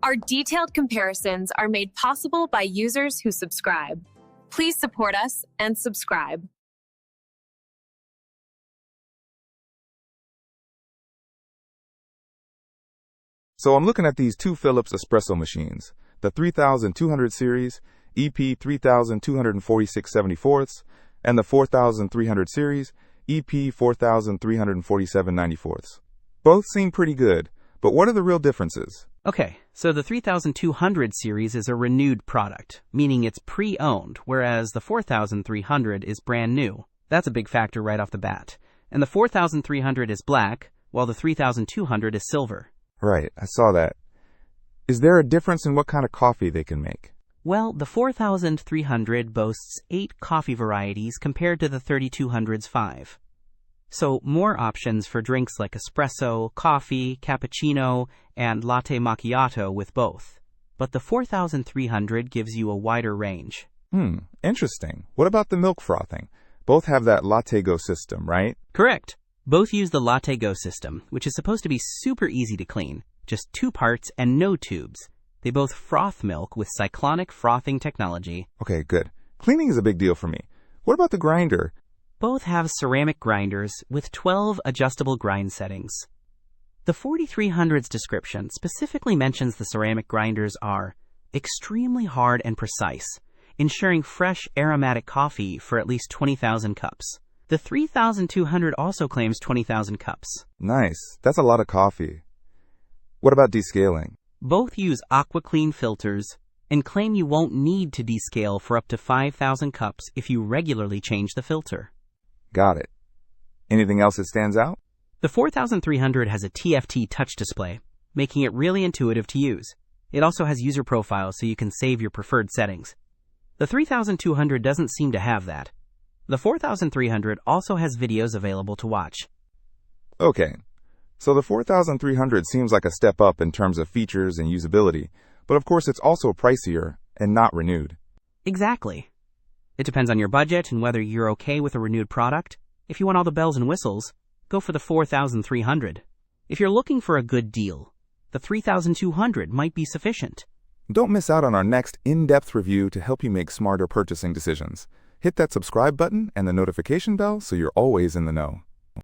Our detailed comparisons are made possible by users who subscribe. Please support us and subscribe. So I'm looking at these two Philips espresso machines, the 3200 series, EP 3246/74, and the 4300 series, EP 4347/94. Both seem pretty good, but what are the real differences? Okay, so the 3200 series is a renewed product, meaning it's pre-owned, whereas the 4300 is brand new. That's a big factor right off the bat. And the 4300 is black, while the 3200 is silver. Right, I saw that. Is there a difference in what kind of coffee they can make? Well, the 4300 boasts 8 coffee varieties compared to the 3200's 5. So more options for drinks like espresso, coffee, cappuccino, and latte macchiato with both. But the 4300 gives you a wider range. Interesting. What about the milk frothing? Both have that LatteGo system, right? Correct. Both use the LatteGo system, which is supposed to be super easy to clean. Just 2 parts and no tubes. They both froth milk with cyclonic frothing technology. Okay, good. Cleaning is a big deal for me. What about the grinder? Both have ceramic grinders with 12 adjustable grind settings. The 4300's description specifically mentions the ceramic grinders are extremely hard and precise, ensuring fresh aromatic coffee for at least 20,000 cups. The 3200 also claims 20,000 cups. Nice. That's a lot of coffee. What about descaling? Both use AquaClean filters and claim you won't need to descale for up to 5,000 cups if you regularly change the filter. Got it. Anything else that stands out? The 4300 has a TFT touch display, making it really intuitive to use. It also has user profiles so you can save your preferred settings. The 3200 doesn't seem to have that. The 4300 also has videos available to watch. Okay, so the 4300 seems like a step up in terms of features and usability, but of course it's also pricier and not renewed. Exactly. It depends on your budget and whether you're okay with a renewed product. If you want all the bells and whistles, go for the 4300. If you're looking for a good deal, the 3200 might be sufficient. Don't miss out on our next in-depth review to help you make smarter purchasing decisions. Hit that subscribe button and the notification bell so you're always in the know.